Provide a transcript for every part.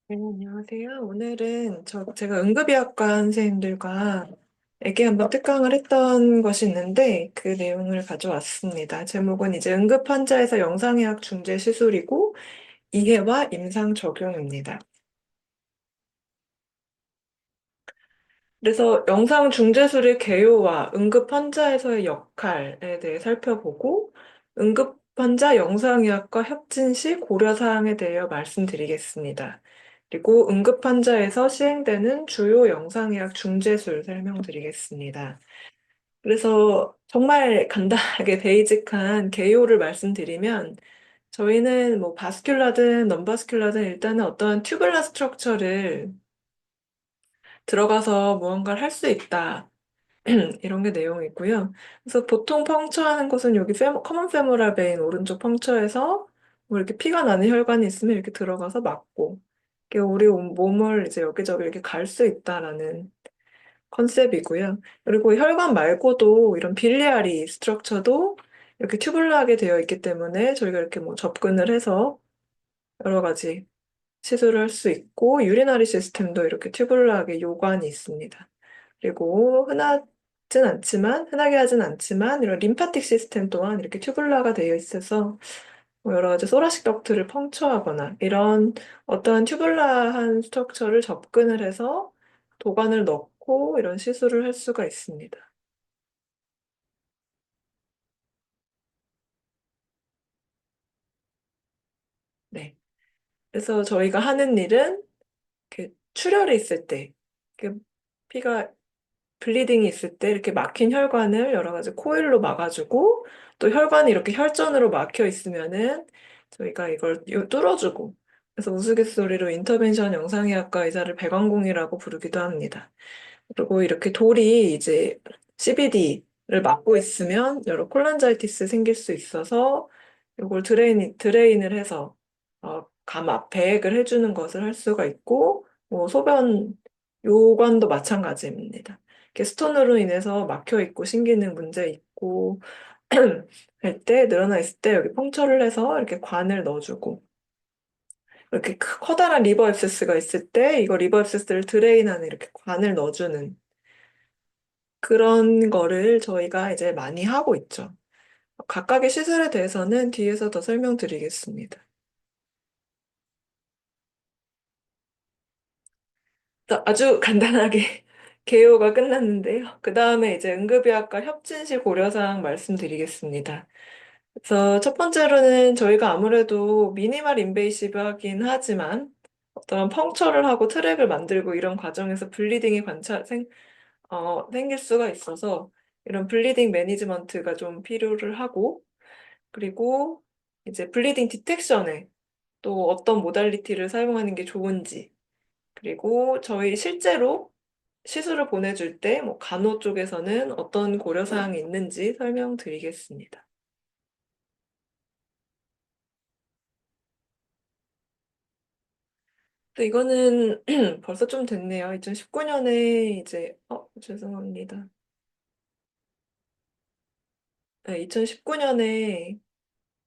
네, 안녕하세요. 오늘은 제가 응급의학과 선생님들과 애기 한번 특강을 했던 것이 있는데 그 내용을 가져왔습니다. 제목은 이제 응급 환자에서 영상의학 중재 시술이고 이해와 임상 적용입니다. 그래서 영상 중재술의 개요와 응급 환자에서의 역할에 대해 살펴보고 응급 환자 영상의학과 협진 시 고려 사항에 대해 말씀드리겠습니다. 그리고 응급 환자에서 시행되는 주요 영상의학 중재술 설명드리겠습니다. 그래서 정말 간단하게 베이직한 개요를 말씀드리면 저희는 뭐 바스큘라든 넘바스큘라든 일단은 어떠한 튜블러 스트럭처를 들어가서 무언가를 할 수 있다. 이런 게 내용이고요. 그래서 보통 펑처하는 곳은 여기 커먼 페모랄 베인 오른쪽 펑처에서 뭐 이렇게 피가 나는 혈관이 있으면 이렇게 들어가서 막고 이렇게 우리 몸을 이제 여기저기 이렇게 갈 수 있다라는 컨셉이고요. 그리고 혈관 말고도 이런 빌리아리 스트럭처도 이렇게 튜블러하게 되어 있기 때문에 저희가 이렇게 뭐 접근을 해서 여러 가지 시술을 할 수 있고 유리너리 시스템도 이렇게 튜블러하게 요관이 있습니다. 그리고 흔하게 하진 않지만 이런 림파틱 시스템 또한 이렇게 튜블러가 되어 있어서 뭐 여러 가지 소라식 덕트를 펑처하거나 이런 어떠한 튜블러한 스트럭처를 접근을 해서 도관을 넣고 이런 시술을 할 수가 있습니다. 네. 그래서 저희가 하는 일은 이렇게 출혈이 있을 때, 이렇게 피가 블리딩이 있을 때 이렇게 막힌 혈관을 여러 가지 코일로 막아주고 또 혈관이 이렇게 혈전으로 막혀 있으면은 저희가 이걸 뚫어주고 그래서 우스갯소리로 인터벤션 영상의학과 의사를 배관공이라고 부르기도 합니다. 그리고 이렇게 돌이 이제 CBD를 막고 있으면 여러 콜란자이티스 생길 수 있어서 이걸 드레인을 해서 감압, 배액을 해주는 것을 할 수가 있고 뭐 소변 요관도 마찬가지입니다. 이렇게 스톤으로 인해서 막혀 있고 신기능 문제 있고 할 때 늘어나 있을 때 여기 펑처를 해서 이렇게 관을 넣어주고 이렇게 커다란 리버 앱세스가 있을 때 이거 리버 앱세스를 드레인하는 이렇게 관을 넣어주는 그런 거를 저희가 이제 많이 하고 있죠. 각각의 시술에 대해서는 뒤에서 더 설명드리겠습니다. 아주 간단하게 개요가 끝났는데요. 그 다음에 이제 응급의학과 협진실 고려사항 말씀드리겠습니다. 그래서 첫 번째로는 저희가 아무래도 미니멀 인베이시브 하긴 하지만 어떤 펑처를 하고 트랙을 만들고 이런 과정에서 블리딩이 생길 수가 있어서 이런 블리딩 매니지먼트가 좀 필요를 하고 그리고 이제 블리딩 디텍션에 또 어떤 모달리티를 사용하는 게 좋은지 그리고 저희 실제로 시술을 보내줄 때 뭐 간호 쪽에서는 어떤 고려사항이 있는지 설명드리겠습니다. 또 이거는 벌써 좀 됐네요. 2019년에 이제 죄송합니다. 네, 2019년에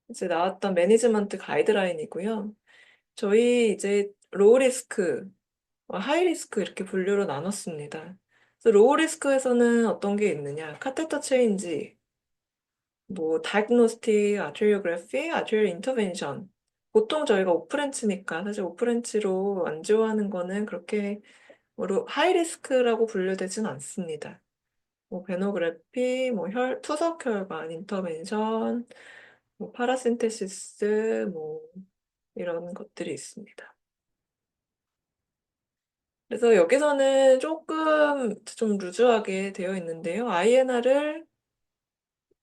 이제 나왔던 매니지먼트 가이드라인이고요. 저희 이제 로우 리스크, 하이 리스크 이렇게 분류로 나눴습니다. 그래서 로우 리스크에서는 어떤 게 있느냐? 카테터 체인지, 뭐 다이그노스틱, 아트리오그래피, 아트리오 인터벤션. 보통 저희가 오프렌치니까 사실 오프렌치로 안지호하는 거는 그렇게 하이 리스크라고 분류되진 않습니다. 뭐 베노그래피, 뭐 투석 혈관, 인터벤션, 뭐 파라신테시스, 뭐 이런 것들이 있습니다. 그래서 여기서는 조금 좀 루즈하게 되어 있는데요. INR을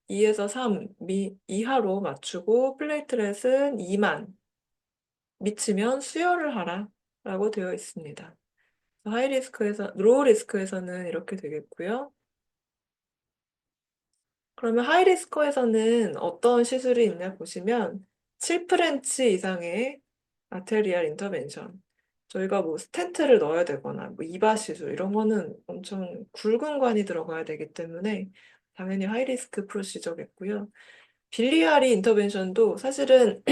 2에서 3 이하로 맞추고 플레이트렛은 2만 미치면 수혈을 하라라고 되어 있습니다. 로우 리스크에서는 이렇게 되겠고요. 그러면 하이리스크에서는 어떤 시술이 있냐 보시면 7프렌치 이상의 아테리얼 인터벤션. 저희가 뭐 스텐트를 넣어야 되거나 뭐 이바 시술 이런 거는 엄청 굵은 관이 들어가야 되기 때문에 당연히 하이리스크 프로시저겠고요. 빌리아리 인터벤션도 사실은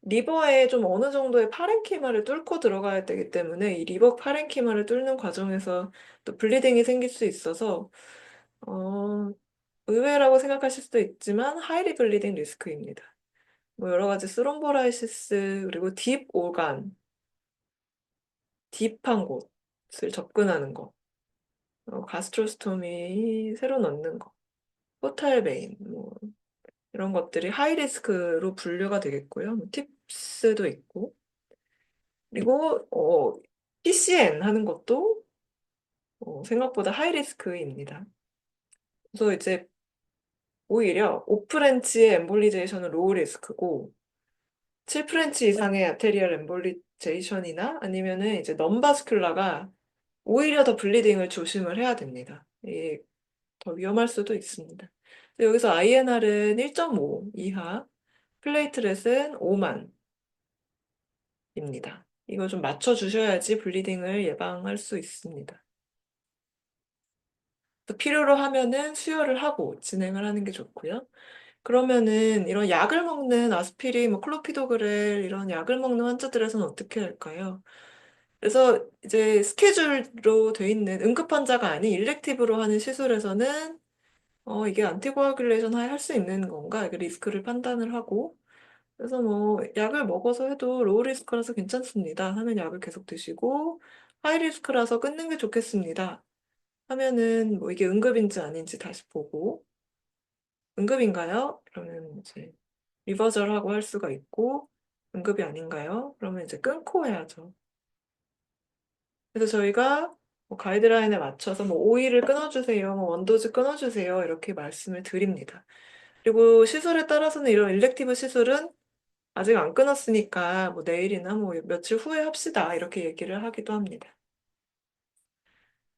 리버에 좀 어느 정도의 파렌키마를 뚫고 들어가야 되기 때문에 이 리버 파렌키마를 뚫는 과정에서 또 블리딩이 생길 수 있어서 어, 의외라고 생각하실 수도 있지만 하이리 블리딩 리스크입니다. 뭐 여러 가지 스롬보라이시스 그리고 딥 오간, 딥한 곳을 접근하는 거, 가스트로스토미 새로 넣는 거, 포탈 베인 뭐 이런 것들이 하이 리스크로 분류가 되겠고요. 뭐 팁스도 있고 그리고 PCN 하는 것도 생각보다 하이 리스크입니다. 그래서 이제 오히려 5프렌치의 엠볼리제이션은 로우 리스크고 7프렌치 이상의 아테리얼 엠볼리제이션이나 아니면은 이제 넘바스큘라가 오히려 더 블리딩을 조심을 해야 됩니다. 이게 더 위험할 수도 있습니다. 여기서 INR은 1.5 이하, 플레이트렛은 5만입니다. 이거 좀 맞춰주셔야지 블리딩을 예방할 수 있습니다. 또 필요로 하면은 수혈을 하고 진행을 하는 게 좋고요. 그러면은 이런 약을 먹는 아스피린, 뭐 클로피도그렐 이런 약을 먹는 환자들에서는 어떻게 할까요? 그래서 이제 스케줄로 돼 있는 응급 환자가 아닌 일렉티브로 하는 시술에서는 이게 안티코아귤레이션 할 수 있는 건가? 그 리스크를 판단을 하고 그래서 뭐 약을 먹어서 해도 로우 리스크라서 괜찮습니다. 하면 약을 계속 드시고 하이 리스크라서 끊는 게 좋겠습니다. 하면은 뭐 이게 응급인지 아닌지 다시 보고 응급인가요? 그러면 이제 리버설하고 할 수가 있고 응급이 아닌가요? 그러면 이제 끊고 해야죠. 그래서 저희가 뭐 가이드라인에 맞춰서 뭐 오일을 끊어주세요, 뭐 원도즈 끊어주세요 이렇게 말씀을 드립니다. 그리고 시술에 따라서는 이런 일렉티브 시술은 아직 안 끊었으니까 뭐 내일이나 뭐 며칠 후에 합시다 이렇게 얘기를 하기도 합니다.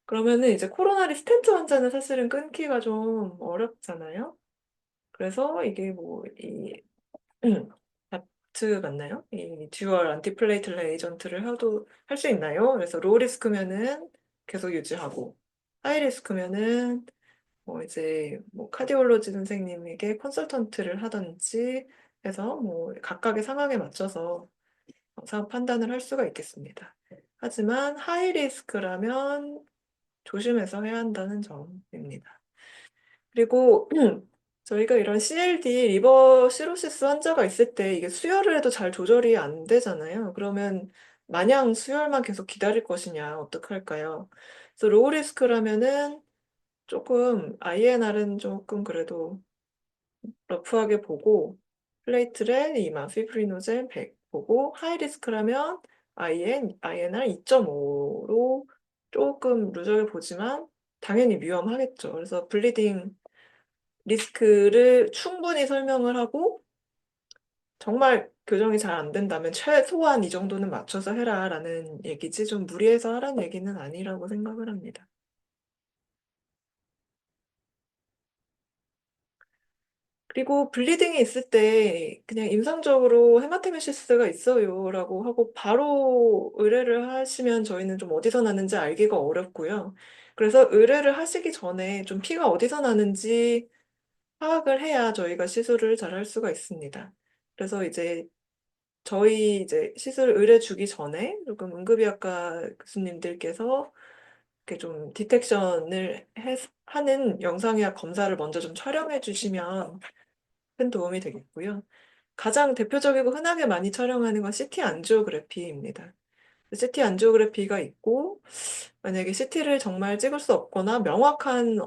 그러면은 이제 코로나리 스텐트 환자는 사실은 끊기가 좀 어렵잖아요. 그래서 이게 뭐이 다트 맞나요? 이 듀얼 안티플레이틀렛 에이전트를 해도 할 수 있나요? 그래서 로우 리스크면은 계속 유지하고 하이 리스크면은 뭐 이제 뭐 카디올로지 선생님에게 컨설턴트를 하든지 해서 뭐 각각의 상황에 맞춰서 상황 판단을 할 수가 있겠습니다. 하지만 하이 리스크라면 조심해서 해야 한다는 점입니다. 그리고 저희가 이런 CLD 리버 시로시스 환자가 있을 때 이게 수혈을 해도 잘 조절이 안 되잖아요. 그러면 마냥 수혈만 계속 기다릴 것이냐 어떡할까요? 그래서 로우 리스크라면은 조금 INR은 조금 그래도 러프하게 보고 플레이트렛 2만, 피브리노젠 100 보고 하이 리스크라면 INR 2.5로 조금 누적해 보지만 당연히 위험하겠죠. 그래서 블리딩 리스크를 충분히 설명을 하고 정말 교정이 잘 안 된다면 최소한 이 정도는 맞춰서 해라라는 얘기지 좀 무리해서 하라는 얘기는 아니라고 생각을 합니다. 그리고 블리딩이 있을 때 그냥 임상적으로 헤마테메시스가 있어요라고 하고 바로 의뢰를 하시면 저희는 좀 어디서 나는지 알기가 어렵고요. 그래서 의뢰를 하시기 전에 좀 피가 어디서 나는지 파악을 해야 저희가 시술을 잘 할 수가 있습니다. 그래서 이제 저희 이제 시술 의뢰 주기 전에 조금 응급의학과 교수님들께서 이렇게 좀 디텍션을 하는 영상의학 검사를 먼저 좀 촬영해 주시면 큰 도움이 되겠고요. 가장 대표적이고 흔하게 많이 촬영하는 건 CT 안지오그래피입니다. CT 안지오그래피가 있고 만약에 CT를 정말 찍을 수 없거나 명확한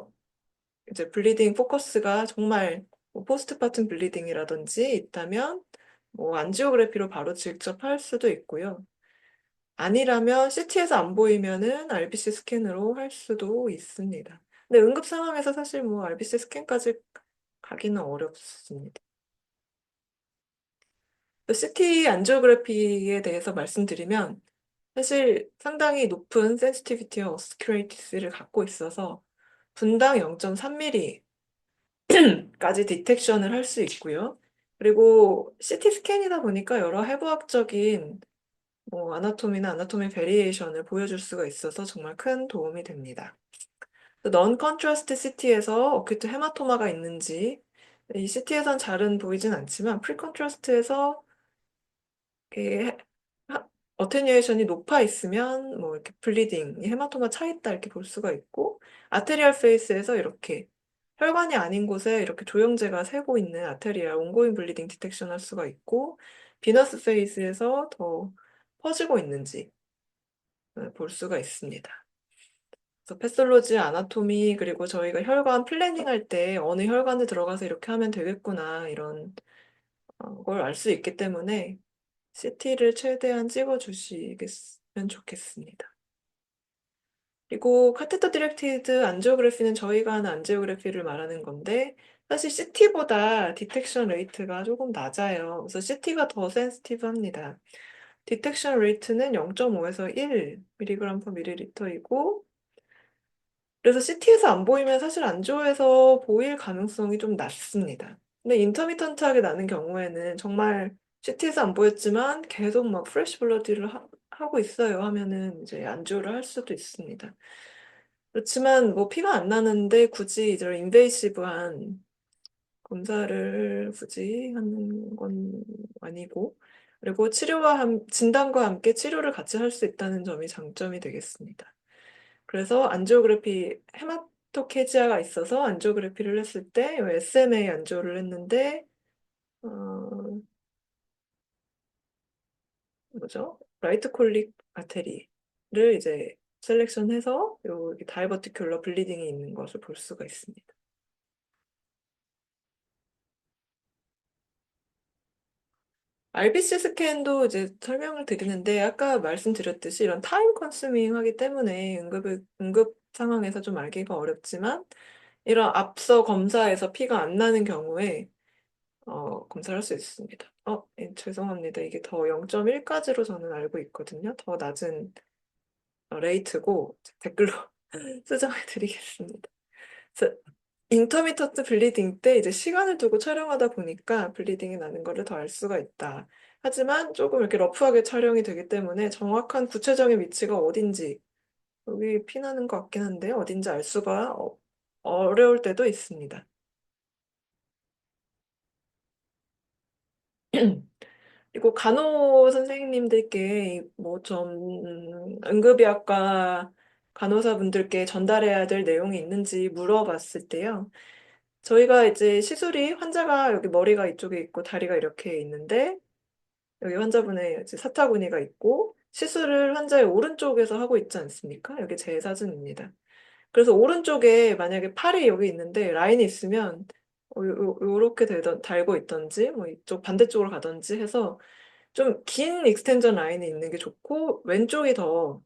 이제 블리딩 포커스가 정말 뭐 포스트파tum 블리딩이라든지 있다면 뭐 안지오그래피로 바로 직접 할 수도 있고요. 아니라면 CT에서 안 보이면은 RBC 스캔으로 할 수도 있습니다. 근데 응급 상황에서 사실 뭐 RBC 스캔까지 가기는 어렵습니다. CT 안지오그래피에 대해서 말씀드리면 사실 상당히 높은 센시티비티와 어스큐레이티스를 갖고 있어서 분당 0.3mm까지 디텍션을 할 수 있고요. 그리고 CT 스캔이다 보니까 여러 해부학적인 뭐 아나토미나 아나토미 베리에이션을 보여줄 수가 있어서 정말 큰 도움이 됩니다. 넌 컨트라스트 CT에서 어큐트 헤마토마가 있는지 이 CT에선 잘은 보이진 않지만 프리 컨트라스트에서 이렇게 어테뉴에이션이 높아 있으면 뭐 이렇게 블리딩, 헤마토마 차 있다 이렇게 볼 수가 있고 아테리얼 페이스에서 이렇게 혈관이 아닌 곳에 이렇게 조영제가 새고 있는 아테리얼 온고잉 블리딩 디텍션 할 수가 있고 비너스 페이스에서 더 퍼지고 있는지 볼 수가 있습니다. 그래서 패솔로지, 아나토미 그리고 저희가 혈관 플래닝 할 때 어느 혈관에 들어가서 이렇게 하면 되겠구나 이런 걸 알 수 있기 때문에 CT를 최대한 찍어주시면 좋겠습니다. 그리고 카테터 디렉티드 안지오그래피는 저희가 하는 안지오그래피를 말하는 건데 사실 CT보다 디텍션 레이트가 조금 낮아요. 그래서 CT가 더 센시티브합니다. 디텍션 레이트는 0.5에서 1mg per ml이고 그래서 CT에서 안 보이면 사실 안조에서 보일 가능성이 좀 낮습니다. 근데 인터미턴트하게 나는 경우에는 정말 CT에서 안 보였지만 계속 막 프레시 블러디를 하고 있어요 하면은 이제 안조를 할 수도 있습니다. 그렇지만 뭐 피가 안 나는데 굳이 이제 인베이시브한 검사를 굳이 하는 건 아니고 그리고 진단과 함께 치료를 같이 할 수 있다는 점이 장점이 되겠습니다. 그래서 안지오그래피 헤마토케지아가 있어서 안지오그래피를 했을 때 SMA 안지오를 했는데 어, 뭐죠? 라이트 콜릭 아테리를 이제 셀렉션해서 여기 다이버티큘러 블리딩이 있는 것을 볼 수가 있습니다. RBC 스캔도 이제 설명을 드리는데 아까 말씀드렸듯이 이런 타임 컨슈밍 하기 때문에 응급 상황에서 좀 알기가 어렵지만 이런 앞서 검사에서 피가 안 나는 경우에 검사를 할 수 있습니다. 죄송합니다. 이게 더 0.1까지로 저는 알고 있거든요. 더 낮은 레이트고 댓글로 수정해 드리겠습니다. 그래서 인터미터트 블리딩 때 이제 시간을 두고 촬영하다 보니까 블리딩이 나는 거를 더 알 수가 있다. 하지만 조금 이렇게 러프하게 촬영이 되기 때문에 정확한 구체적인 위치가 어딘지 여기 피 나는 것 같긴 한데 어딘지 알 수가 어려울 때도 있습니다. 그리고 간호 선생님들께 뭐 좀 응급의학과 간호사분들께 전달해야 될 내용이 있는지 물어봤을 때요. 저희가 이제 시술이 환자가 여기 머리가 이쪽에 있고 다리가 이렇게 있는데 여기 환자분의 이제 사타구니가 있고 시술을 환자의 오른쪽에서 하고 있지 않습니까? 여기 제 사진입니다. 그래서 오른쪽에 만약에 팔이 여기 있는데 라인이 있으면 요렇게 달고 있던지 뭐 이쪽 반대쪽으로 가던지 해서 좀 긴 익스텐전 라인이 있는 게 좋고 왼쪽이 더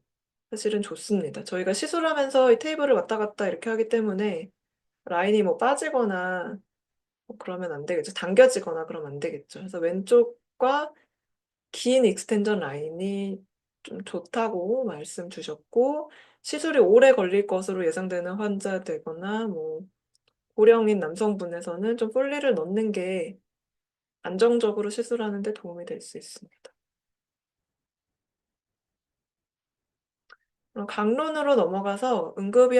사실은 좋습니다. 저희가 시술하면서 이 테이블을 왔다 갔다 이렇게 하기 때문에 라인이 뭐 빠지거나 뭐 그러면 안 되겠죠. 당겨지거나 그러면 안 되겠죠. 그래서 왼쪽과 긴 익스텐전 라인이 좀 좋다고 말씀 주셨고 시술이 오래 걸릴 것으로 예상되는 환자 되거나 뭐 고령인 남성분에서는 좀 폴리를 넣는 게 안정적으로 시술하는 데 도움이 될 수 있습니다. 강론으로 넘어가서 응급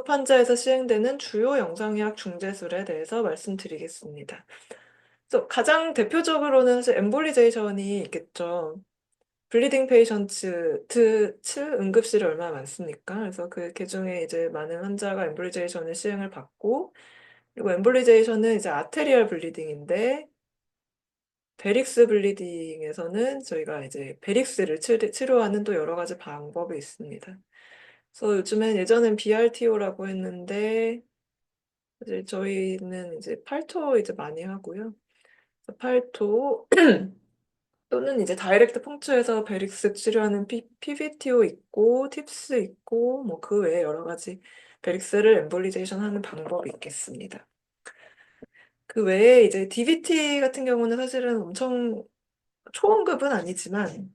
환자에서 시행되는 주요 영상의학 중재술에 대해서 말씀드리겠습니다. 그래서 가장 대표적으로는 사실 엠볼리제이션이 있겠죠. 블리딩 페이션츠 응급실이 얼마나 많습니까? 그래서 그 중에 이제 많은 환자가 엠볼리제이션을 시행을 받고 그리고 엠볼리제이션은 이제 아테리얼 블리딩인데 베릭스 블리딩에서는 저희가 이제 베릭스를 치료하는 또 여러 가지 방법이 있습니다. 그래서 요즘엔 예전엔 BRTO라고 했는데 이제 저희는 이제 팔토 이제 많이 하고요. 그래서 팔토 또는 이제 다이렉트 펑처에서 베릭스 치료하는 PVTO 있고 팁스 있고 뭐 그 외에 여러 가지 베릭스를 엠볼리제이션 하는 방법이 있겠습니다. 그 외에 이제 DVT 같은 경우는 사실은 엄청 초응급은 아니지만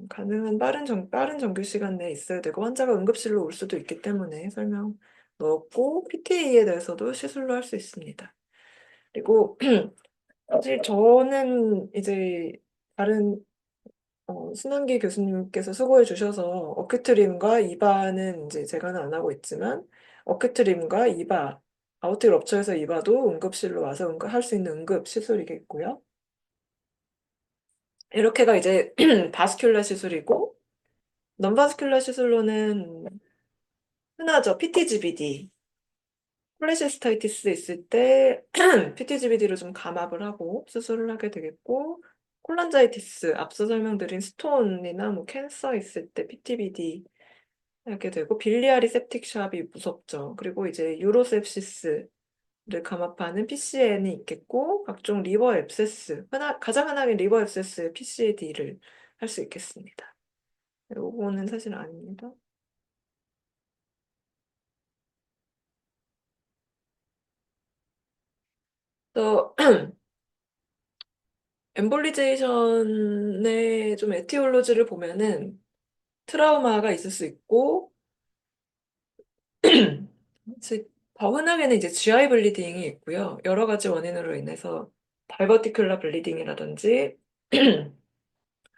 가능한 빠른 정규 시간 내에 있어야 되고 환자가 응급실로 올 수도 있기 때문에 설명 넣었고 PTA에 대해서도 시술로 할 수 있습니다. 그리고 사실 저는 이제 다른 신한기 교수님께서 수고해 주셔서 어큐트림과 이바는 이제 제가는 안 하고 있지만 어큐트림과 이바 아우팅 럽처에서 이바도 응급실로 와서 할 수 있는 응급 시술이겠고요. 이렇게가 이제 바스큘라 시술이고, 넘바스큘라 시술로는 흔하죠. PTGBD. 콜레시스타이티스 있을 때 PTGBD로 좀 감압을 하고 수술을 하게 되겠고, 콜란자이티스, 앞서 설명드린 스톤이나 뭐 캔서 있을 때 PTBD 하게 되고, 빌리아리 septic shock이 무섭죠. 그리고 이제 유로셉시스를 감압하는 PCN이 있겠고, 각종 리버 앱세스, 가장 흔하게 리버 앱세스 PCAD를 할 수 있겠습니다. 요거는 사실 아닙니다. 또 엠볼리제이션의 좀 에티올로지를 보면은 트라우마가 있을 수 있고, 즉, 더 흔하게는 이제 GI 블리딩이 있고요. 여러 가지 원인으로 인해서 발버티큘러 블리딩이라든지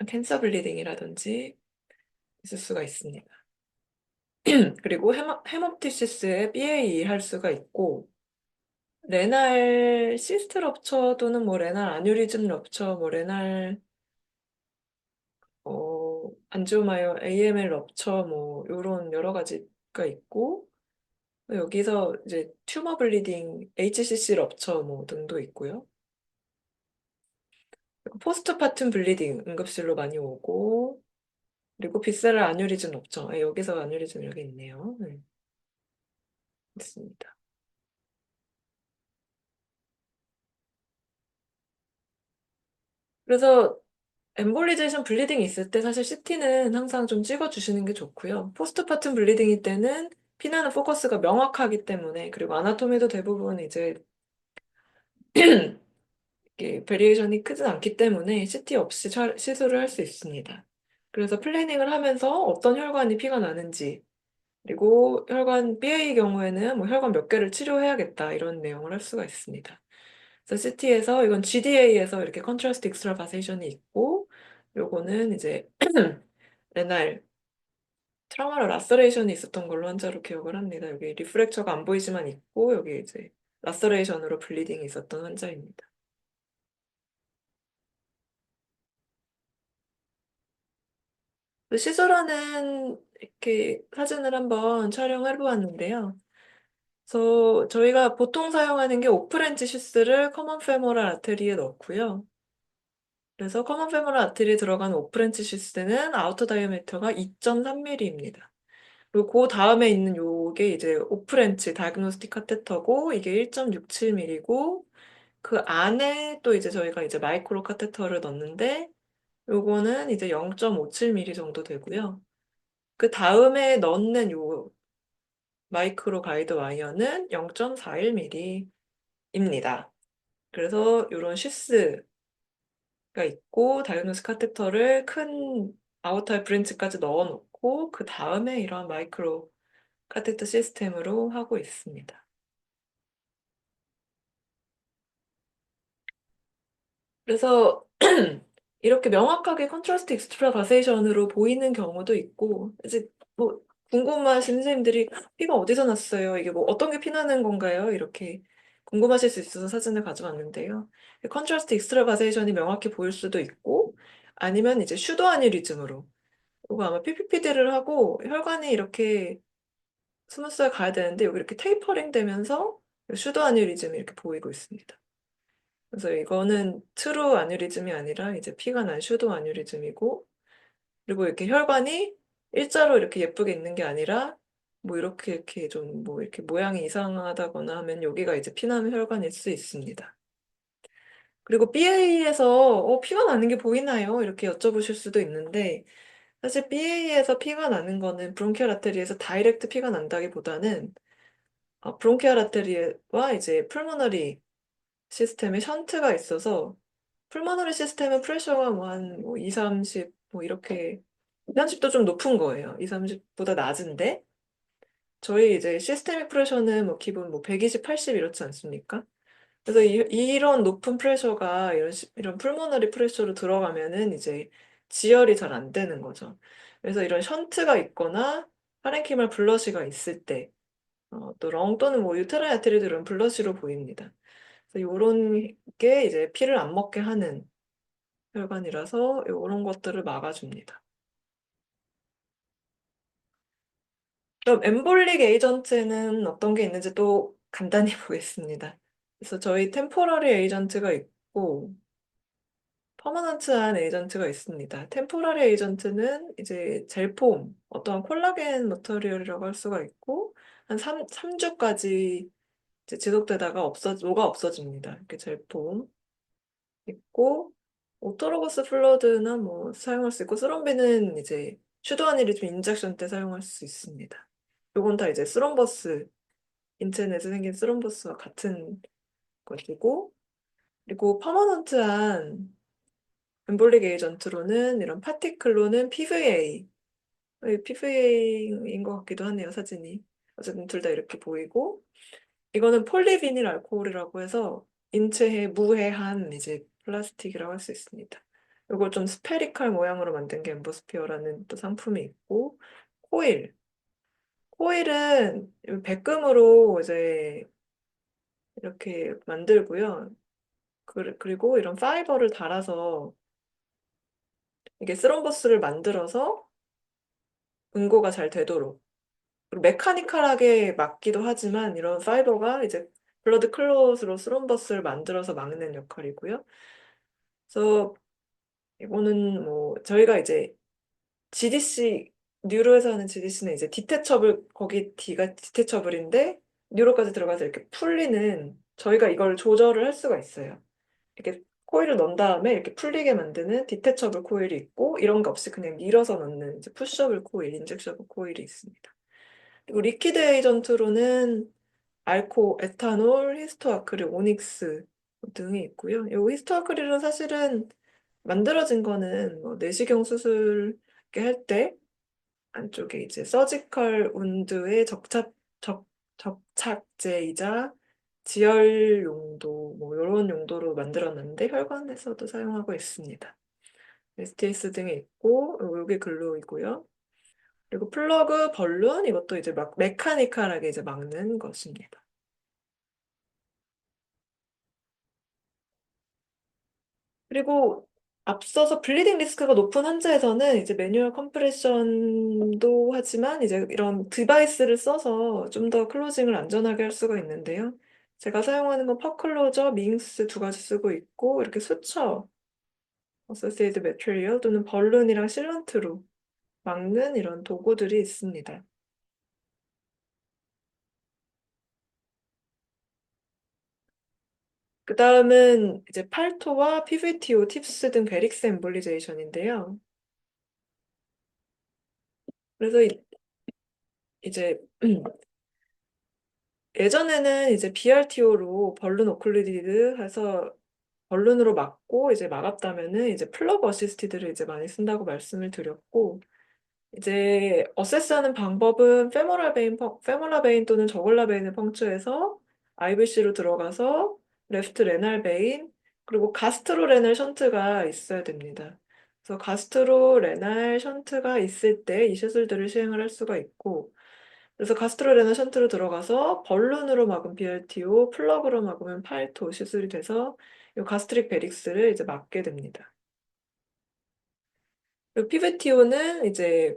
캔서 블리딩이라든지 있을 수가 있습니다. 그리고 헤모프티시스에 BAE 할 수가 있고, 레날 시스트 럽처 또는 뭐 레날 아뉴리즘 럽처, 뭐 레날 안지오마요 AML 럽처 뭐 요런 여러 가지가 있고, 여기서 이제 튜머 블리딩 HCC 럽처 뭐 등도 있고요. 포스트파tum 블리딩 응급실로 많이 오고, 그리고 빗세럴 아뉴리즘 럽처. 여기서 아뉴리즘 여기 있네요. 네, 있습니다. 그래서 엠볼리제이션 블리딩이 있을 때 사실 CT는 항상 좀 찍어주시는 게 좋고요. 포스트파tum 블리딩일 때는 피나는 포커스가 명확하기 때문에, 그리고 아나토미도 대부분 이제 이게 베리에이션이 크진 않기 때문에 CT 없이 시술을 할 수 있습니다. 그래서 플래닝을 하면서 어떤 혈관이 피가 나는지, 그리고 혈관 B의 경우에는 뭐 혈관 몇 개를 치료해야겠다 이런 내용을 할 수가 있습니다. 그래서 CT에서 이건 GDA에서 이렇게 컨트라스트 익스트라바세이션이 있고, 요거는 이제 레날 트라우마로 라서레이션이 있었던 걸로 환자로 기억을 합니다. 여기 리프렉처가 안 보이지만 있고, 여기 이제 라서레이션으로 블리딩이 있었던 환자입니다. 그 시술하는 이렇게 사진을 한번 촬영해 보았는데요. 그래서 저희가 보통 사용하는 게 오프렌치 슈스를 커먼 페모럴 아테리에 넣고요. 그래서 커먼 페모럴 아테리에 들어가는 오프렌치 슈스는 아우터 다이아미터가 2.3mm입니다. 그리고 그 다음에 있는 요게 이제 오프렌치 다이그노스틱 카테터고, 이게 1.67mm고, 그 안에 또 이제 저희가 이제 마이크로 카테터를 넣는데, 요거는 이제 0.57mm 정도 되고요. 그 다음에 넣는 요 마이크로 가이드 와이어는 0.41mm입니다. 그래서 이런 시스가 있고, 다이아노스 카테터를 큰 아우터 브랜치까지 넣어놓고, 그 다음에 이런 마이크로 카테터 시스템으로 하고 있습니다. 그래서 이렇게 명확하게 컨트라스트 익스트라바세이션으로 보이는 경우도 있고, 이제 뭐 궁금하신 선생님들이 피가 어디서 났어요? 이게 뭐 어떤 게 피나는 건가요? 이렇게 궁금하실 수 있어서 사진을 가져왔는데요. 컨트라스트 익스트라바세이션이 명확히 보일 수도 있고, 아니면 이제 슈도 아뉴리즘으로, 이거 아마 PPPD를 하고 혈관이 이렇게 스무스하게 가야 되는데 여기 이렇게 테이퍼링 되면서 슈도 아뉴리즘이 이렇게 보이고 있습니다. 그래서 이거는 트루 아뉴리즘이 아니라 이제 피가 난 슈도 아뉴리즘이고, 그리고 이렇게 혈관이 일자로 이렇게 예쁘게 있는 게 아니라 뭐 이렇게 좀 뭐 이렇게 모양이 이상하다거나 하면 여기가 이제 피나는 혈관일 수 있습니다. 그리고 BA에서 피가 나는 게 보이나요? 이렇게 여쭤보실 수도 있는데, 사실 BA에서 피가 나는 거는 브론키얼 아테리에서 다이렉트 피가 난다기보다는 브론키얼 아테리와 이제 풀모너리 시스템에 션트가 있어서, 풀모너리 시스템은 프레셔가 뭐 한 뭐 2, 30, 뭐 이렇게 2, 30도 좀 높은 거예요. 2, 30보다 낮은데, 저희 이제 시스테믹 프레셔는 뭐 기본 뭐 120, 80 이렇지 않습니까? 그래서 이런 높은 프레셔가 이런 풀모너리 프레셔로 들어가면은 이제 지혈이 잘 안 되는 거죠. 그래서 이런 션트가 있거나 파렌키말 블러시가 있을 때, 또 렁 또는 뭐 유테라인 아테리들은 블러시로 보입니다. 그래서 이런 게 이제 피를 안 먹게 하는 혈관이라서 이런 것들을 막아줍니다. 그럼 엠볼릭 에이전트는 어떤 게 있는지 또 간단히 보겠습니다. 그래서 저희 템포러리 에이전트가 있고 퍼머넌트한 에이전트가 있습니다. 템포러리 에이전트는 이제 젤폼, 어떠한 콜라겐 머터리얼이라고 할 수가 있고 한 3주까지 이제 지속되다가 녹아 없어집니다. 이렇게 젤폼 있고 오토로거스 플러드나 뭐 사용할 수 있고 스럼비는 이제 슈도아니리즘 인젝션 때 사용할 수 있습니다. 요건 다 이제 스럼버스 인체내에서 생긴 스럼버스와 같은 것이고 그리고 퍼머넌트한 엠볼릭 에이전트로는 이런 파티클로는 PVA PVA인 것 같기도 하네요, 사진이. 어쨌든 둘 다 이렇게 보이고 이거는 폴리비닐 알코올이라고 해서 인체에 무해한 이제 플라스틱이라고 할 수 있습니다. 이걸 좀 스페리칼 모양으로 만든 게 엠보스피어라는 또 상품이 있고 코일. 코일은 백금으로 이제 이렇게 만들고요. 그리고 이런 파이버를 달아서 이게 스럼버스를 만들어서 응고가 잘 되도록 그리고 메카니컬하게 막기도 하지만 이런 파이버가 이제 블러드 클롯으로 스럼버스를 만들어서 막는 역할이고요. 그래서 이거는 뭐 저희가 이제 GDC 뉴로에서 하는 GDC는 이제 디테처블 거기 D가 디테처블인데 뉴로까지 들어가서 이렇게 풀리는 저희가 이걸 조절을 할 수가 있어요. 이렇게 코일을 넣은 다음에 이렇게 풀리게 만드는 디테처블 코일이 있고 이런 거 없이 그냥 밀어서 넣는 이제 푸셔블 코일, 인젝셔블 코일이 있습니다. 그리고 리퀴드 에이전트로는 알코, 에탄올, 히스토아크릴, 오닉스 등이 있고요. 이 히스토아크릴은 사실은 만들어진 거는 뭐 내시경 수술 이렇게 할 때 안쪽에 이제 서지컬 운드의 접착제이자 지혈 용도 뭐 이런 용도로 만들었는데 혈관에서도 사용하고 있습니다. STS 등이 있고 요게 글루이고요. 그리고 플러그, 벌룬 이것도 이제 막 메카니컬하게 이제 막는 것입니다. 그리고 앞서서 블리딩 리스크가 높은 환자에서는 이제 매뉴얼 컴프레션도 하지만 이제 이런 디바이스를 써서 좀 더 클로징을 안전하게 할 수가 있는데요. 제가 사용하는 건 퍼클로저, 밍스 두 가지 쓰고 있고 이렇게 수처, 어소시에이드 매트리얼 또는 벌룬이랑 실런트로 막는 이런 도구들이 있습니다. 그 다음은 이제 팔토와 PVTO, 팁스 등 베릭스 엠볼리제이션인데요. 그래서 이제 예전에는 이제 BRTO로 벌룬 오클루디드 해서 벌룬으로 막고 이제 막았다면은 이제 플러그 어시스티드를 이제 많이 쓴다고 말씀을 드렸고 이제 어세스하는 방법은 페모랄 베인 또는 저골라 베인을 펑크해서 IVC로 들어가서 레프트 레날 베인 그리고 가스트로 레날 션트가 있어야 됩니다. 그래서 가스트로 레날 션트가 있을 때 이 시술들을 시행을 할 수가 있고 그래서 가스트로레나 션트로 들어가서 벌룬으로 막으면 BRTO, 플러그로 막으면 팔토 시술이 돼서 이 가스트릭 베릭스를 이제 막게 됩니다. 그리고 PVTO는 이제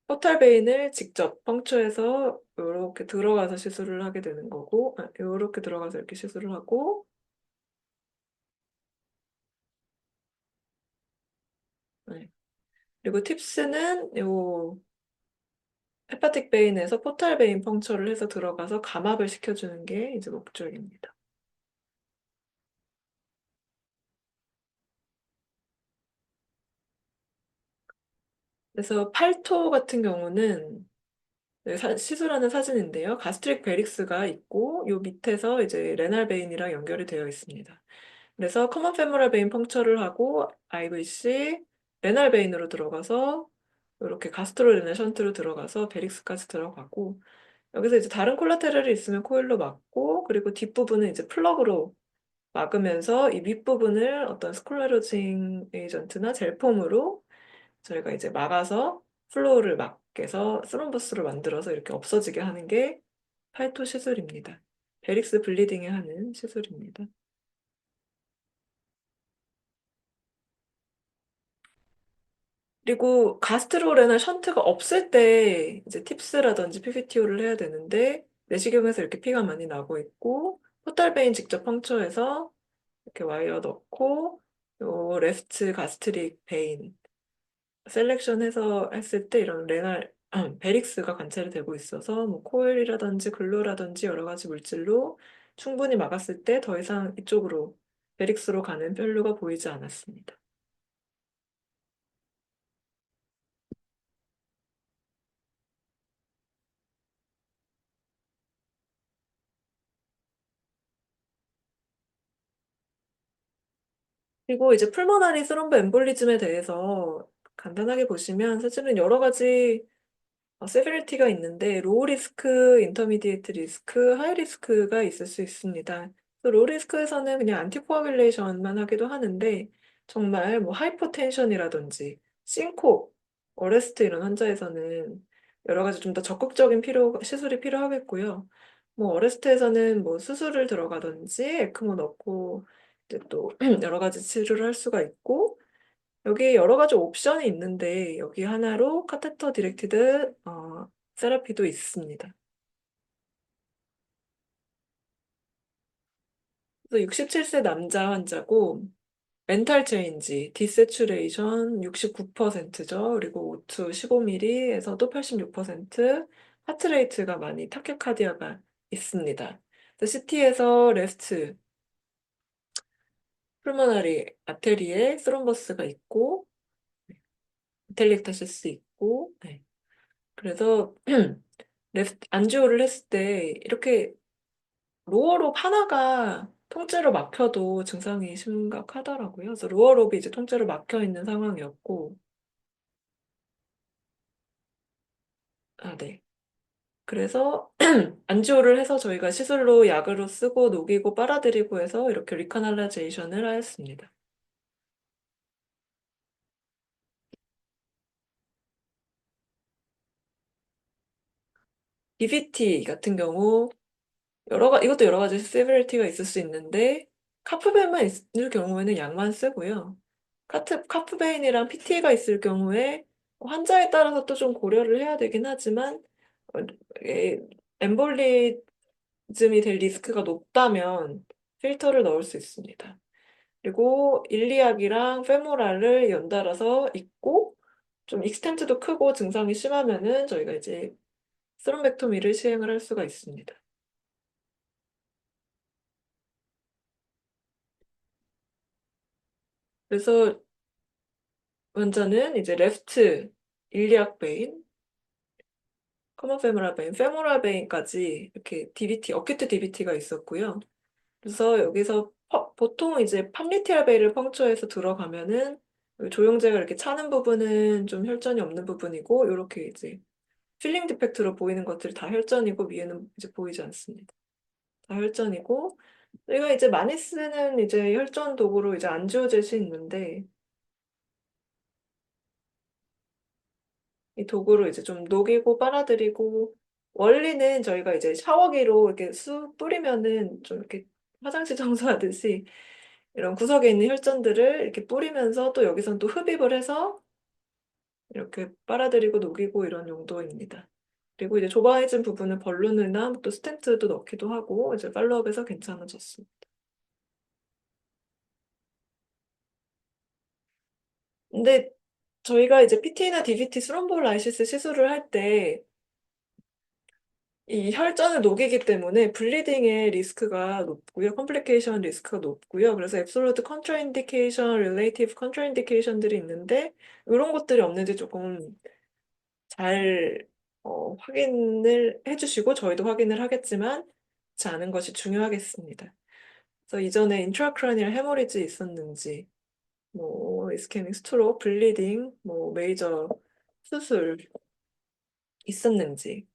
포탈베인을 직접 펑처해서 이렇게 들어가서 시술을 하게 되는 거고, 이렇게 들어가서 이렇게 시술을 하고, 네. 그리고 팁스는 요 헤파틱 베인에서 포탈 베인 펑처를 해서 들어가서 감압을 시켜주는 게 이제 목적입니다. 그래서 팔토 같은 경우는 네, 시술하는 사진인데요. 가스트릭 베릭스가 있고 요 밑에서 이제 레날 베인이랑 연결이 되어 있습니다. 그래서 커먼 페모럴 베인 펑처를 하고 IVC 레날 베인으로 들어가서 이렇게 가스트로 레날 션트로 들어가서 베릭스까지 들어가고 여기서 이제 다른 콜라테럴이 있으면 코일로 막고 그리고 뒷부분은 이제 플러그로 막으면서 이 윗부분을 어떤 스콜레로징 에이전트나 젤폼으로 저희가 이제 막아서 플로우를 막게서 스럼버스를 만들어서 이렇게 없어지게 하는 게 팔토 시술입니다. 베릭스 블리딩에 하는 시술입니다. 그리고 가스트롤이나 션트가 없을 때 이제 팁스라든지 PVTO를 해야 되는데 내시경에서 이렇게 피가 많이 나고 있고 포탈베인 직접 펑처해서 이렇게 와이어 넣고 요 레프트 가스트릭 베인 셀렉션해서 했을 때 이런 레날 베릭스가 관찰이 되고 있어서 뭐 코일이라든지 글루라든지 여러 가지 물질로 충분히 막았을 때 더 이상 이쪽으로 베릭스로 가는 혈류가 보이지 않았습니다. 그리고 이제 풀모나리 스롬보 엠볼리즘에 대해서 간단하게 보시면 사실은 여러 가지 세베리티가 있는데 로우 리스크, 인터미디에이트 리스크, 하이 리스크가 있을 수 있습니다. 로우 리스크에서는 그냥 안티코아귤레이션만 하기도 하는데 정말 뭐 하이퍼텐션이라든지 싱콥, 어레스트 이런 환자에서는 여러 가지 좀 더 적극적인 시술이 필요하겠고요. 뭐 어레스트에서는 뭐 수술을 들어가든지 에크모 넣고 이제 또 여러 가지 치료를 할 수가 있고 여기 여러 가지 옵션이 있는데 여기 하나로 카테터 디렉티드 세라피도 있습니다. 그래서 67세 남자 환자고 멘탈 체인지, 디세츄레이션 69%죠. 그리고 O2 15mm에서도 86%, 하트레이트가 많이 타키카디아가 있습니다. CT에서 레프트 풀모나리 아테리에 스롬버스가 있고 텔릭타시스 있고 네. 그래서 레프트 안지오를 했을 때 이렇게 로어롭 하나가 통째로 막혀도 증상이 심각하더라고요. 그래서 로어롭이 이제 통째로 막혀 있는 상황이었고, 아, 네. 그래서 안지오를 해서 저희가 시술로 약으로 쓰고 녹이고 빨아들이고 해서 이렇게 리카날라제이션을 하였습니다. DVT 같은 경우 이것도 여러 가지 세비리티가 있을 수 있는데 카프벤만 있을 경우에는 약만 쓰고요. 카프베인이랑 PT가 있을 경우에 환자에 따라서 또 좀 고려를 해야 되긴 하지만 어, 에, 엠볼리즘이 될 리스크가 높다면 필터를 넣을 수 있습니다. 그리고 일리약이랑 페모랄을 연달아서 입고 좀 익스텐트도 크고 증상이 심하면은 저희가 이제 스롬벡토미를 시행을 할 수가 있습니다. 그래서 원자는 이제 레프트 일리악 베인, 커먼 페모랄 베인, 페모랄 베인까지 이렇게 DVT, 어큐트 DVT가 있었고요. 그래서 여기서 보통 이제 팜리티알 베인을 펑처해서 들어가면은 조영제가 이렇게 차는 부분은 좀 혈전이 없는 부분이고 이렇게 이제 필링 디펙트로 보이는 것들이 다 혈전이고 위에는 이제 보이지 않습니다. 다 혈전이고 저희가 이제 많이 쓰는 이제 혈전 도구로 이제 안지오젯이 있는데 이 도구로 이제 좀 녹이고 빨아들이고 원리는 저희가 이제 샤워기로 이렇게 쑥 뿌리면은 좀 이렇게 화장실 청소하듯이 이런 구석에 있는 혈전들을 이렇게 뿌리면서 또 여기선 또 흡입을 해서 이렇게 빨아들이고 녹이고 이런 용도입니다. 그리고 이제 좁아해진 부분은 벌룬이나 또 스텐트도 넣기도 하고 이제 팔로업에서 괜찮아졌습니다. 근데 저희가 이제 PT나 DVT 스롬볼라이시스 시술을 할때 이 혈전을 녹이기 때문에 블리딩의 리스크가 높고요. 컴플리케이션 리스크가 높고요. 그래서 앱솔루트 컨트라인디케이션, 릴레이티브 컨트라인디케이션들이 있는데 이런 것들이 없는지 조금 잘 확인을 해주시고 저희도 확인을 하겠지만 그렇지 않은 것이 중요하겠습니다. 그래서 이전에 인트라크라니얼 해머리지 있었는지 뭐 이스케믹 스트로크, 블리딩, 뭐 메이저 수술 있었는지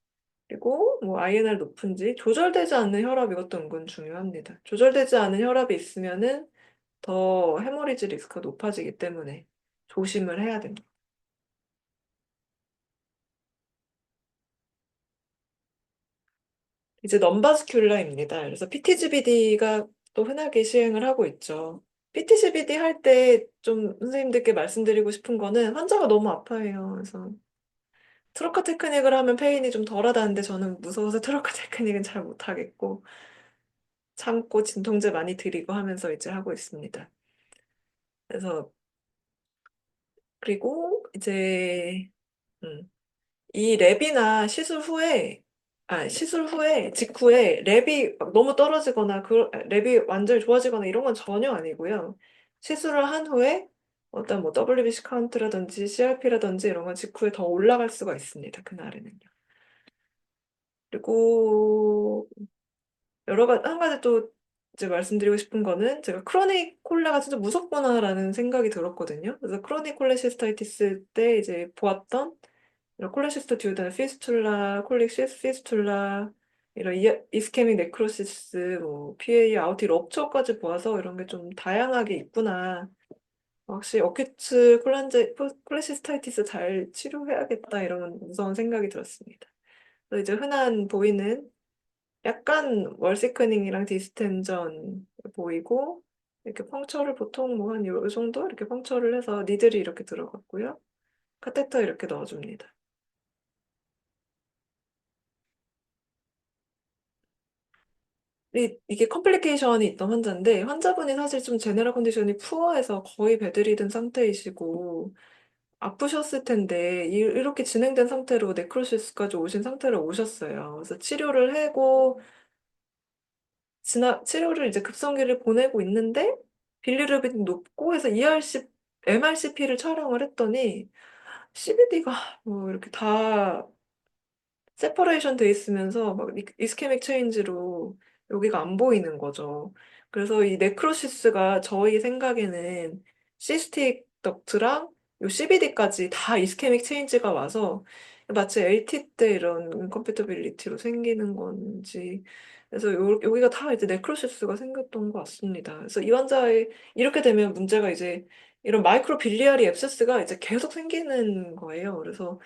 그리고 뭐 INR 높은지 조절되지 않는 혈압 이것도 은근 중요합니다. 조절되지 않은 혈압이 있으면은 더 해머리지 리스크가 높아지기 때문에 조심을 해야 됩니다. 이제 넘바스큘라입니다. 그래서 PTGBD가 또 흔하게 시행을 하고 있죠. PTCBD 할 때 좀 선생님들께 말씀드리고 싶은 거는 환자가 너무 아파해요. 그래서 트로카 테크닉을 하면 페인이 좀 덜하다는데 저는 무서워서 트로카 테크닉은 잘 못하겠고 참고 진통제 많이 드리고 하면서 이제 하고 있습니다. 그래서 그리고 이제 음, 이 랩이나 시술 후에 직후에 랩이 막 너무 떨어지거나 그 랩이 완전히 좋아지거나 이런 건 전혀 아니고요. 시술을 한 후에 어떤 뭐 WBC 카운트라든지 CRP라든지 이런 건 직후에 더 올라갈 수가 있습니다. 그날에는요. 그리고 한 가지 또 이제 말씀드리고 싶은 거는 제가 크로닉 콜레가 진짜 무섭구나라는 생각이 들었거든요. 그래서 크로닉 콜레시스타이티스 때 이제 보았던 이런 콜레시스터 듀오덴 피스툴라, 콜릭 피스툴라, 이런 이스케믹 네크로시스, 뭐 PA, 아우티 럽처까지 보아서 이런 게 좀 다양하게 있구나. 확실히 어큐트 콜레시스타이티스 잘 치료해야겠다 이런 무서운 생각이 들었습니다. 그래서 이제 흔한 보이는 약간 월시크닝이랑 디스텐전 보이고 이렇게 펑처를 보통 뭐 한 요 정도 이렇게 펑처를 해서 니들이 이렇게 들어갔고요. 카테터 이렇게 넣어줍니다. 이게 컴플리케이션이 있던 환자인데 환자분이 사실 좀 제너럴 컨디션이 푸어해서 거의 베드리든 상태이시고 아프셨을 텐데 이렇게 진행된 상태로 네크로시스까지 오신 상태로 오셨어요. 그래서 치료를 하고 치료를 이제 급성기를 보내고 있는데 빌리루빈이 높고 해서 MRCP를 촬영을 했더니 CBD가 뭐 이렇게 다 세퍼레이션 돼 있으면서 막 이스케믹 체인지로 여기가 안 보이는 거죠. 그래서 이 네크로시스가 저희 생각에는 시스틱 덕트랑 요 CBD까지 다 이스케믹 체인지가 와서 마치 LT 때 이런 컴패터빌리티로 생기는 건지 그래서 여기가 다 이제 네크로시스가 생겼던 것 같습니다. 그래서 이 환자의 이렇게 되면 문제가 이제 이런 마이크로 빌리아리 앱세스가 이제 계속 생기는 거예요. 그래서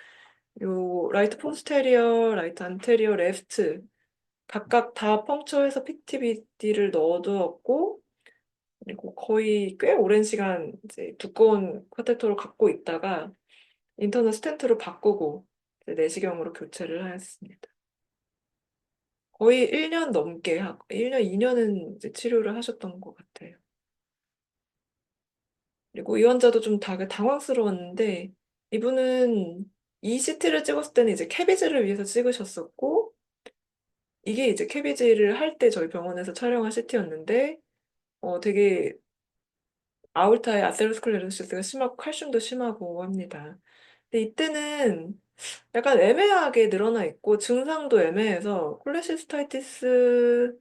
요 라이트 포스테리어, 라이트 안테리어, 레프트 각각 다 펑처해서 PTBD를 넣어두었고 그리고 거의 꽤 오랜 시간 이제 두꺼운 카테터를 갖고 있다가 인터널 스텐트로 바꾸고 이제 내시경으로 교체를 하였습니다. 거의 1년 넘게 하고 1년, 2년은 이제 치료를 하셨던 것 같아요. 그리고 이 환자도 좀 당황스러웠는데 이분은 이 CT를 찍었을 때는 이제 캐비지를 위해서 찍으셨었고 이게 이제 캐비지를 할 때 저희 병원에서 촬영한 CT였는데 되게 아울타의 아테로스클레로시스가 심하고 칼슘도 심하고 합니다. 근데 이때는 약간 애매하게 늘어나 있고 증상도 애매해서 콜레시스타이티스로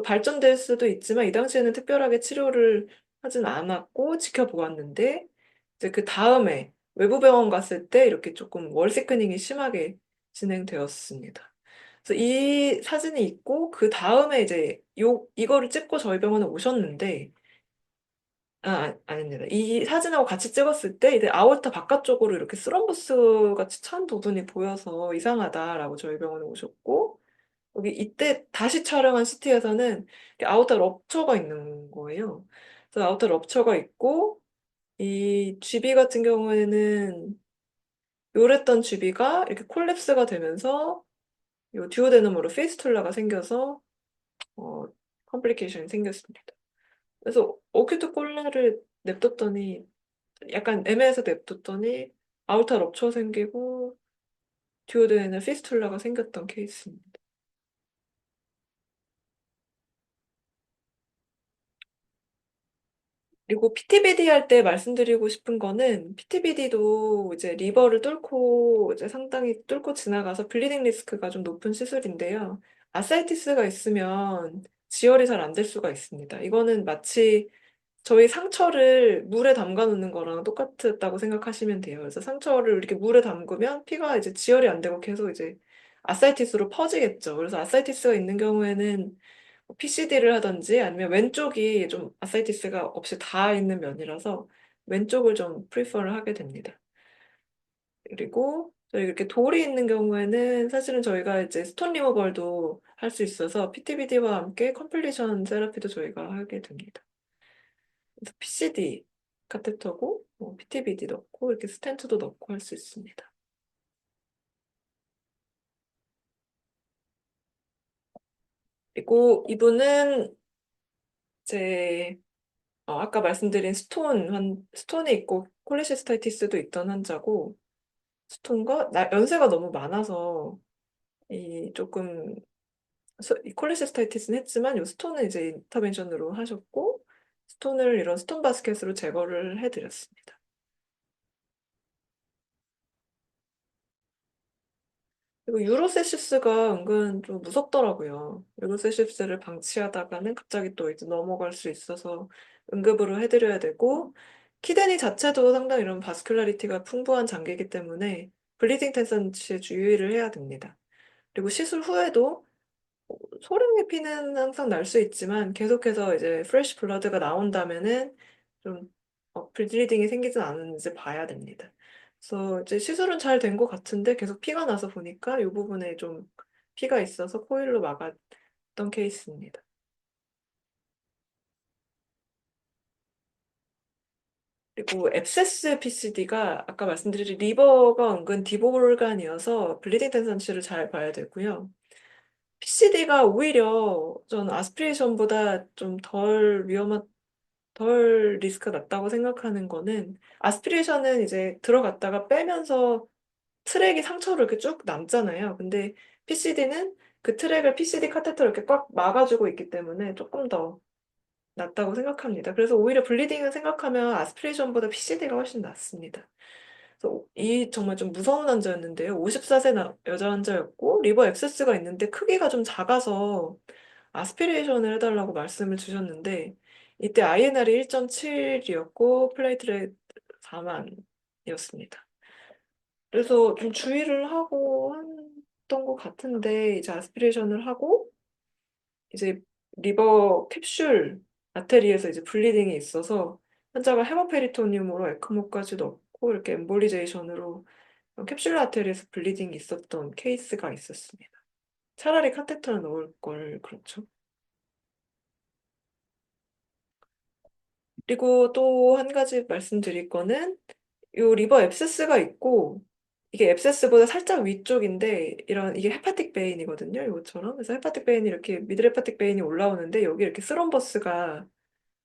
발전될 수도 있지만 이 당시에는 특별하게 치료를 하진 않았고 지켜보았는데 이제 그 다음에 외부 병원 갔을 때 이렇게 조금 월세크닝이 심하게 진행되었습니다. 그래서 이 사진이 있고 그 다음에 이제 이거를 찍고 저희 병원에 오셨는데 아닙니다. 이 사진하고 같이 찍었을 때 이제 아orta 바깥쪽으로 이렇게 스럼버스 같이 찬 부분이 보여서 이상하다라고 저희 병원에 오셨고 여기 이때 다시 촬영한 CT에서는 아orta 럽처가 있는 거예요. 그래서 아orta 럽처가 있고 이 GB 같은 경우에는 요랬던 GB가 이렇게 콜랩스가 되면서 요 듀오데넘으로 페이스툴라가 생겨서 어, 컴플리케이션이 생겼습니다. 그래서 어큐트 콜레를 냅뒀더니 약간 애매해서 냅뒀더니 아우터 럽처 생기고 듀오den에 피스툴라가 생겼던 케이스입니다. 그리고 PTBD 할 때 말씀드리고 싶은 거는 PTBD도 이제 리버를 뚫고 이제 상당히 뚫고 지나가서 블리딩 리스크가 좀 높은 시술인데요. 아사이티스가 있으면 지혈이 잘 안 될 수가 있습니다. 이거는 마치 저희 상처를 물에 담가 놓는 거랑 똑같다고 생각하시면 돼요. 그래서 상처를 이렇게 물에 담그면 피가 이제 지혈이 안 되고 계속 이제 아사이티스로 퍼지겠죠. 그래서 아사이티스가 있는 경우에는 PCD를 하든지 아니면 왼쪽이 좀 아사이티스가 없이 다 있는 면이라서 왼쪽을 좀 프리퍼를 하게 됩니다. 그리고 저희 이렇게 돌이 있는 경우에는 사실은 저희가 이제 스톤 리모벌도 할 수 있어서 PTBD와 함께 컴플리션 세라피도 저희가 하게 됩니다. 그래서 PCD 카테터고 뭐 PTBD 넣고 이렇게 스텐트도 넣고 할 수 있습니다. 그리고 이분은 이제 아까 말씀드린 스톤이 있고 콜레시스타이티스도 있던 환자고 스톤과 연세가 너무 많아서 이 조금 이 콜레시스타이티스는 했지만 요 스톤은 이제 인터벤션으로 하셨고 스톤을 이런 스톤 바스켓으로 제거를 해드렸습니다. 그리고 유로세시스가 은근 좀 무섭더라고요. 유로세시스를 방치하다가는 갑자기 또 이제 넘어갈 수 있어서 응급으로 해드려야 되고, 키드니 자체도 상당히 이런 바스큘라리티가 풍부한 장기이기 때문에 블리딩 텐션시에 주의를 해야 됩니다. 그리고 시술 후에도 소량의 피는 항상 날 수 있지만 계속해서 이제 프레시 블러드가 나온다면은 좀 블리딩이 생기진 않은지 봐야 됩니다. 그래서 이제 시술은 잘 된 것 같은데 계속 피가 나서 보니까 이 부분에 좀 피가 있어서 코일로 막았던 케이스입니다. 그리고 앱세스 PCD가 아까 말씀드린 리버가 은근 디보르간이어서 블리딩 텐던시를 잘 봐야 되고요. PCD가 오히려 전 아스피레이션보다 좀 덜 리스크가 낮다고 생각하는 거는 아스피레이션은 이제 들어갔다가 빼면서 트랙이 상처로 이렇게 쭉 남잖아요. 근데 PCD는 그 트랙을 PCD 카테터로 이렇게 꽉 막아주고 있기 때문에 조금 더 낫다고 생각합니다. 그래서 오히려 블리딩을 생각하면 아스피레이션보다 PCD가 훨씬 낫습니다. 그래서 이 정말 좀 무서운 환자였는데요. 54세 여자 환자였고 리버 앱세스가 있는데 크기가 좀 작아서 아스피레이션을 해달라고 말씀을 주셨는데 이때 INR이 1.7이었고 플레이트렛 4만이었습니다. 그래서 좀 주의를 하고 했던 것 같은데 이제 아스피레이션을 하고 이제 리버 캡슐 아테리에서 이제 블리딩이 있어서 환자가 헤모페리토니움으로 에크모까지 넣고 이렇게 엠볼리제이션으로 캡슐 아테리에서 블리딩이 있었던 케이스가 있었습니다. 차라리 카테터를 넣을 걸 그렇죠. 그리고 또 한 가지 말씀드릴 거는 요 리버 앱세스가 있고 이게 앱세스보다 살짝 위쪽인데 이런 이게 헤파틱 베인이거든요. 이것처럼. 그래서 헤파틱 베인이 이렇게 미들 헤파틱 베인이 올라오는데 여기 이렇게 스럼버스가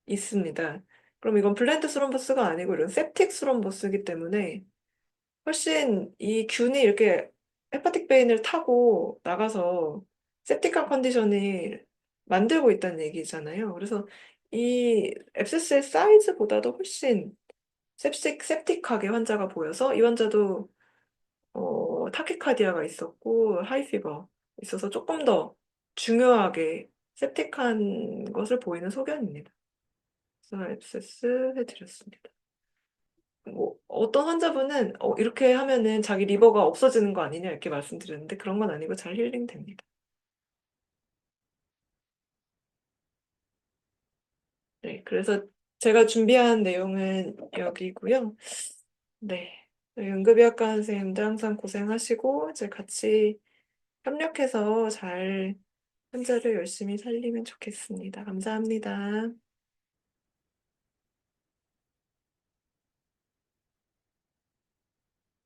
있습니다. 그럼 이건 블렌드 스럼버스가 아니고 이런 septic 스럼버스이기 때문에 훨씬 이 균이 이렇게 헤파틱 베인을 타고 나가서 septic한 컨디션이 만들고 있다는 얘기잖아요. 그래서 이 앱세스의 사이즈보다도 훨씬 셉틱하게 환자가 보여서 이 환자도 타키카디아가 있었고 하이피버 있어서 조금 더 중요하게 셉틱한 것을 보이는 소견입니다. 그래서 앱세스 해드렸습니다. 뭐 어떤 환자분은 이렇게 하면은 자기 리버가 없어지는 거 아니냐 이렇게 말씀드렸는데 그런 건 아니고 잘 힐링됩니다. 네, 그래서 제가 준비한 내용은 여기고요. 네, 응급의학과 선생님들 항상 고생하시고 이제 같이 협력해서 잘 환자를 열심히 살리면 좋겠습니다. 감사합니다.